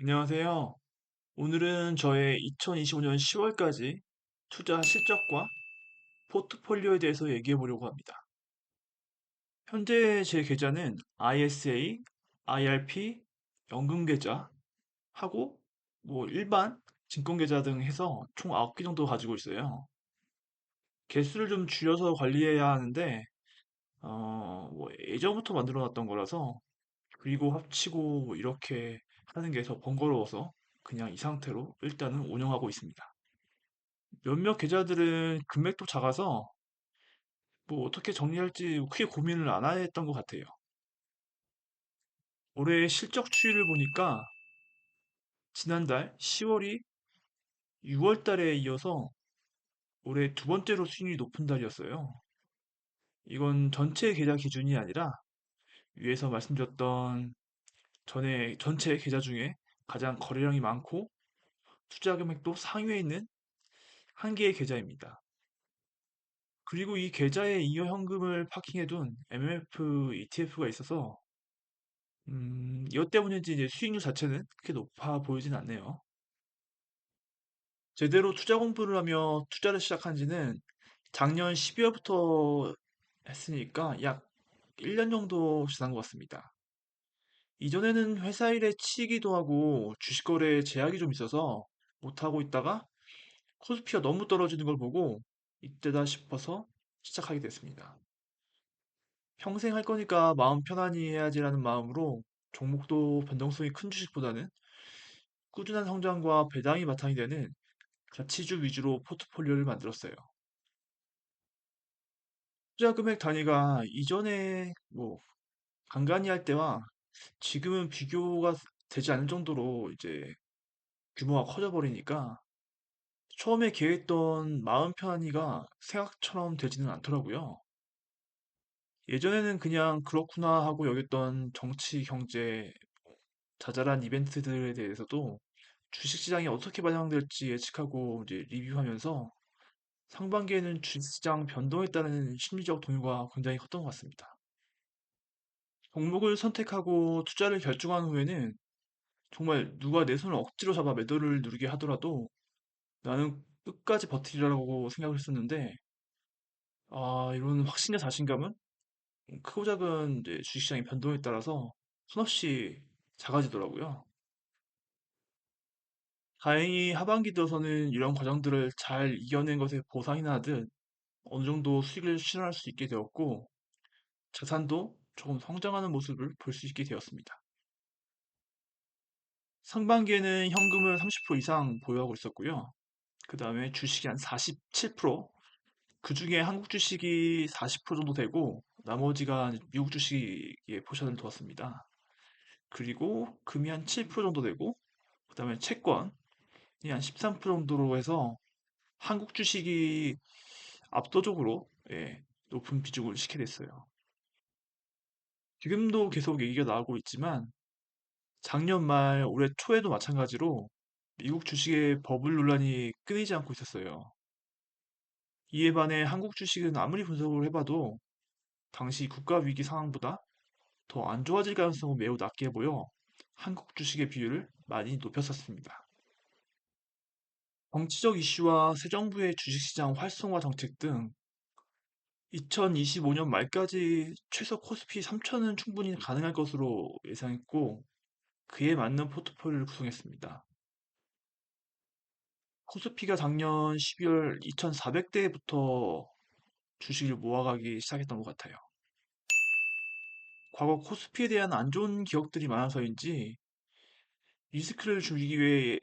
안녕하세요. 오늘은 저의 2025년 10월까지 투자 실적과 포트폴리오에 대해서 얘기해 보려고 합니다. 현재 제 계좌는 ISA, IRP, 연금 계좌 하고 일반 증권 계좌 등 해서 총 9개 정도 가지고 있어요. 개수를 좀 줄여서 관리해야 하는데 예전부터 만들어 놨던 거라서 그리고 합치고 이렇게 하는 게 더 번거로워서 그냥 이 상태로 일단은 운영하고 있습니다. 몇몇 계좌들은 금액도 작아서 어떻게 정리할지 크게 고민을 안 했던 것 같아요. 올해 실적 추이를 보니까 지난달 10월이 6월 달에 이어서 올해 두 번째로 수익률이 높은 달이었어요. 이건 전체 계좌 기준이 아니라 위에서 말씀드렸던 전체 계좌 중에 가장 거래량이 많고 투자 금액도 상위에 있는 한 개의 계좌입니다. 그리고 이 계좌에 이어 현금을 파킹해둔 MMF ETF가 있어서 이것 때문인지 이제 수익률 자체는 그렇게 높아 보이진 않네요. 제대로 투자 공부를 하며 투자를 시작한 지는 작년 12월부터 했으니까 약 1년 정도 지난 것 같습니다. 이전에는 회사 일에 치이기도 하고 주식 거래에 제약이 좀 있어서 못하고 있다가 코스피가 너무 떨어지는 걸 보고 이때다 싶어서 시작하게 됐습니다. 평생 할 거니까 마음 편안히 해야지라는 마음으로 종목도 변동성이 큰 주식보다는 꾸준한 성장과 배당이 바탕이 되는 가치주 위주로 포트폴리오를 만들었어요. 투자 금액 단위가 이전에 간간히 할 때와 지금은 비교가 되지 않을 정도로 이제 규모가 커져 버리니까 처음에 계획했던 마음 편안히가 생각처럼 되지는 않더라고요. 예전에는 그냥 그렇구나 하고 여겼던 정치, 경제, 자잘한 이벤트들에 대해서도 주식시장이 어떻게 반영될지 예측하고 이제 리뷰하면서 상반기에는 주식시장 변동에 따른 심리적 동요가 굉장히 컸던 것 같습니다. 종목을 선택하고 투자를 결정한 후에는 정말 누가 내 손을 억지로 잡아 매도를 누르게 하더라도 나는 끝까지 버티리라고 생각을 했었는데, 이런 확신과 자신감은 크고 작은 이제 주식시장의 변동에 따라서 손없이 작아지더라고요. 다행히 하반기 들어서는 이런 과정들을 잘 이겨낸 것에 보상이나 하듯 어느 정도 수익을 실현할 수 있게 되었고, 자산도 조금 성장하는 모습을 볼 수 있게 되었습니다. 상반기에는 현금을 30% 이상 보유하고 있었고요. 그 다음에 주식이 한 47%, 그 중에 한국 주식이 40% 정도 되고, 나머지가 미국 주식에 포션을 두었습니다. 그리고 금이 한 7% 정도 되고, 그 다음에 채권이 한 13% 정도로 해서 한국 주식이 압도적으로 높은 비중을 싣게 됐어요. 지금도 계속 얘기가 나오고 있지만 작년 말 올해 초에도 마찬가지로 미국 주식의 버블 논란이 끊이지 않고 있었어요. 이에 반해 한국 주식은 아무리 분석을 해봐도 당시 국가 위기 상황보다 더 안 좋아질 가능성은 매우 낮게 보여 한국 주식의 비율을 많이 높였었습니다. 정치적 이슈와 새 정부의 주식시장 활성화 정책 등 2025년 말까지 최소 코스피 3천은 충분히 가능할 것으로 예상했고 그에 맞는 포트폴리오를 구성했습니다. 코스피가 작년 12월 2,400대부터 주식을 모아가기 시작했던 것 같아요. 과거 코스피에 대한 안 좋은 기억들이 많아서인지 리스크를 줄이기 위해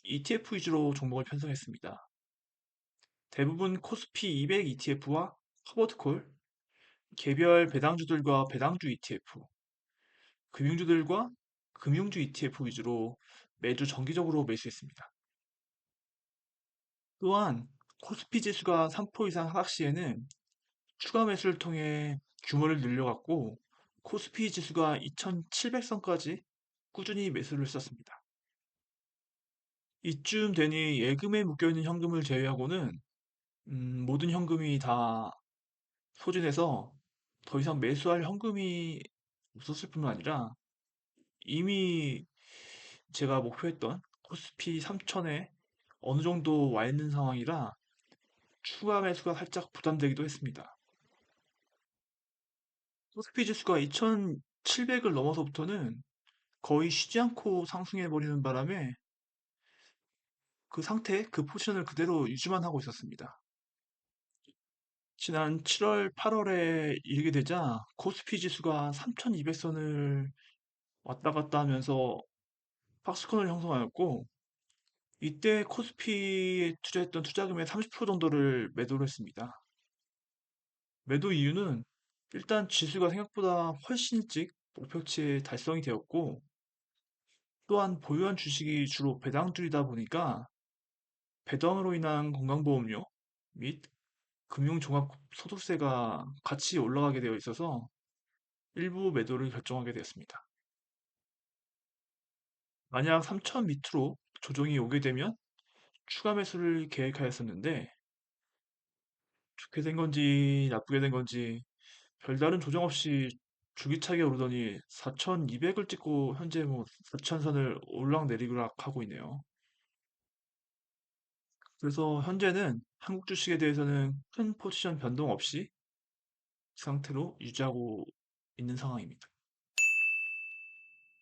ETF 위주로 종목을 편성했습니다. 대부분 코스피 200 ETF와 커버드콜, 개별 배당주들과 배당주 ETF, 금융주들과 금융주 ETF 위주로 매주 정기적으로 매수했습니다. 또한 코스피 지수가 3% 이상 하락 시에는 추가 매수를 통해 규모를 늘려갔고 코스피 지수가 2,700선까지 꾸준히 매수를 했었습니다. 이쯤 되니 예금에 묶여있는 현금을 제외하고는 모든 현금이 다 소진해서 더 이상 매수할 현금이 없었을 뿐만 아니라 이미 제가 목표했던 코스피 3천에 어느 정도 와 있는 상황이라 추가 매수가 살짝 부담되기도 했습니다. 코스피 지수가 2,700을 넘어서부터는 거의 쉬지 않고 상승해버리는 바람에 그 상태, 그 포지션을 그대로 유지만 하고 있었습니다. 지난 7월, 8월에 이르게 되자 코스피 지수가 3,200선을 왔다 갔다 하면서 박스권을 형성하였고, 이때 코스피에 투자했던 투자금의 30% 정도를 매도를 했습니다. 매도 이유는 일단 지수가 생각보다 훨씬 일찍 목표치에 달성이 되었고, 또한 보유한 주식이 주로 배당주이다 보니까 배당으로 인한 건강보험료 및 금융종합소득세가 같이 올라가게 되어 있어서 일부 매도를 결정하게 되었습니다. 만약 3천 밑으로 조정이 오게 되면 추가 매수를 계획하였었는데 좋게 된 건지 나쁘게 된 건지 별다른 조정 없이 줄기차게 오르더니 4,200을 찍고 현재 뭐 4,000선을 올락내리락 하고 있네요. 그래서 현재는 한국 주식에 대해서는 큰 포지션 변동 없이 그 상태로 유지하고 있는 상황입니다.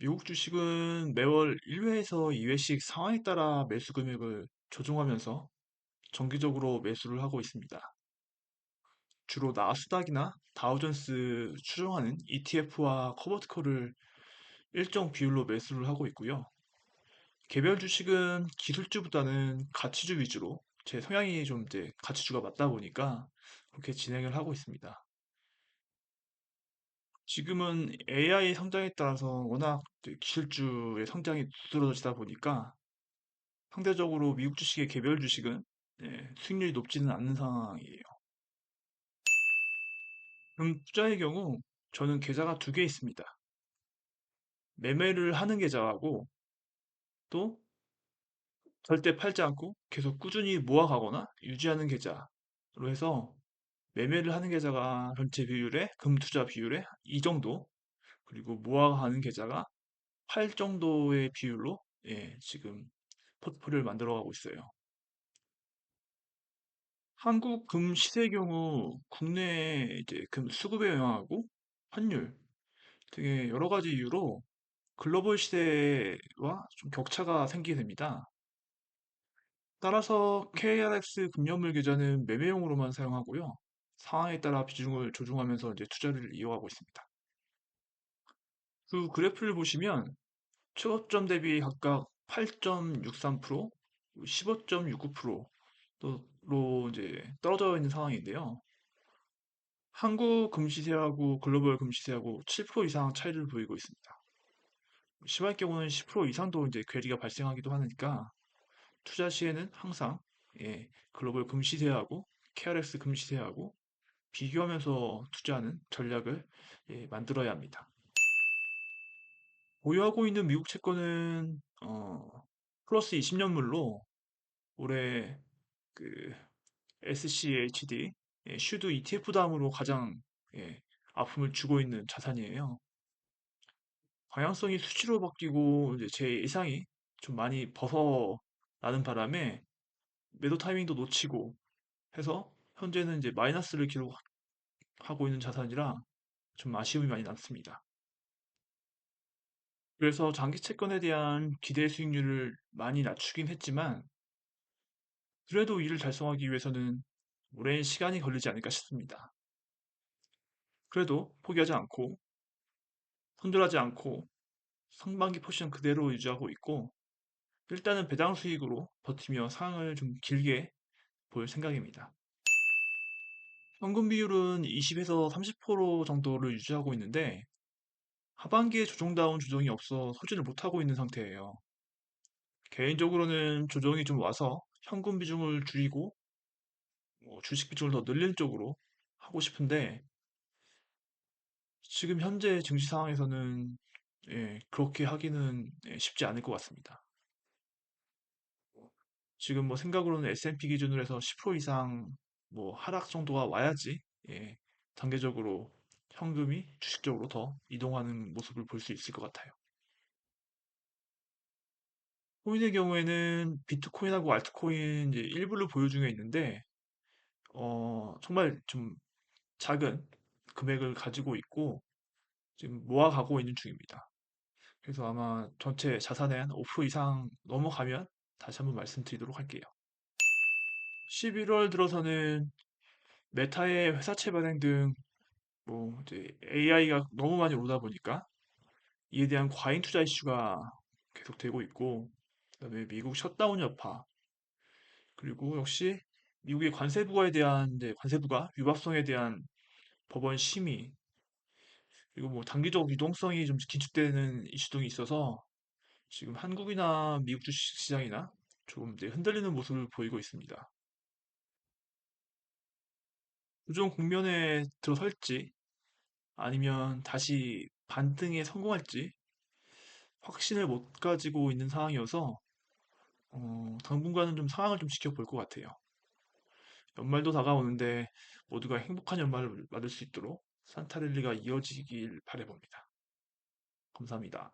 미국 주식은 매월 1회에서 2회씩 상황에 따라 매수 금액을 조정하면서 정기적으로 매수를 하고 있습니다. 주로 나스닥이나 다우존스 추종하는 ETF와 커버트콜을 일정 비율로 매수를 하고 있고요. 개별 주식은 기술주보다는 가치주 위주로 제 성향이 좀 이제 가치주가 맞다 보니까 그렇게 진행을 하고 있습니다. 지금은 AI 성장에 따라서 워낙 이제 기술주의 성장이 두드러지다 보니까 상대적으로 미국 주식의 개별 주식은 수익률이 높지는 않는 상황이에요. 그럼 투자의 경우 저는 계좌가 두 개 있습니다. 매매를 하는 계좌하고 또 절대 팔지 않고 계속 꾸준히 모아가거나 유지하는 계좌로 해서 매매를 하는 계좌가 전체 비율의 금 투자 비율의 2 정도, 그리고 모아가는 계좌가 8 정도의 비율로 지금 포트폴리오를 만들어가고 있어요. 한국 금 시세의 경우 국내 이제 금 수급에 영향하고 환율 등의 여러 가지 이유로 글로벌 시세와 좀 격차가 생기게 됩니다. 따라서 KRX 금연물 계좌는 매매용으로만 사용하고요. 상황에 따라 비중을 조정하면서 이제 투자를 이어가고 있습니다. 그 그래프를 보시면 최고점 대비 각각 8.63%, 15.69%로 이제 떨어져 있는 상황인데요. 한국 금시세하고 글로벌 금시세하고 7% 이상 차이를 보이고 있습니다. 심할 경우는 10% 이상도 이제 괴리가 발생하기도 하니까 투자 시에는 항상 글로벌 금시세하고 KRX 금시세하고 비교하면서 투자하는 전략을 만들어야 합니다. 보유하고 있는 미국 채권은 플러스 20년물로 올해 그 SCHD 슈드 ETF 다음으로 가장 아픔을 주고 있는 자산이에요. 방향성이 수치로 바뀌고 이제 제 예상이 좀 많이 벗어나는 바람에 매도 타이밍도 놓치고 해서 현재는 이제 마이너스를 기록하고 있는 자산이라 좀 아쉬움이 많이 남습니다. 그래서 장기 채권에 대한 기대 수익률을 많이 낮추긴 했지만 그래도 이를 달성하기 위해서는 오랜 시간이 걸리지 않을까 싶습니다. 그래도 포기하지 않고 손절하지 않고 상반기 포지션 그대로 유지하고 있고 일단은 배당 수익으로 버티며 상황을 좀 길게 볼 생각입니다. 현금 비율은 20에서 30% 정도를 유지하고 있는데 하반기에 조정다운 조정이 없어 소진을 못하고 있는 상태예요. 개인적으로는 조정이 좀 와서 현금 비중을 줄이고 주식 비중을 더 늘리는 쪽으로 하고 싶은데 지금 현재 증시 상황에서는 그렇게 하기는 쉽지 않을 것 같습니다. 지금 뭐 생각으로는 S&P 기준으로 해서 10% 이상 뭐 하락 정도가 와야지 단계적으로 현금이 주식 쪽으로 더 이동하는 모습을 볼 수 있을 것 같아요. 코인의 경우에는 비트코인하고 알트코인 이제 일부를 보유 중에 있는데, 정말 좀 작은 금액을 가지고 있고, 지금 모아가고 있는 중입니다. 그래서 아마 전체 자산의 한 5% 이상 넘어가면 다시 한번 말씀드리도록 할게요. 11월 들어서는 메타의 회사채 발행 등 뭐 이제 AI가 너무 많이 오다 보니까 이에 대한 과잉 투자 이슈가 계속되고 있고, 그다음에 미국 셧다운 여파, 그리고 역시 미국의 관세부에 대한 이제 관세부가 위법성에 대한 법원 심의, 그리고 뭐 단기적 유동성이 좀 긴축되는 이슈 등이 있어서 지금 한국이나 미국 주식 시장이나 조금 이제 흔들리는 모습을 보이고 있습니다. 조정 국면에 들어설지 아니면 다시 반등에 성공할지 확신을 못 가지고 있는 상황이어서 당분간은 좀 상황을 좀 지켜볼 것 같아요. 연말도 다가오는데 모두가 행복한 연말을 맞을 수 있도록 산타랠리가 이어지길 바라봅니다. 감사합니다.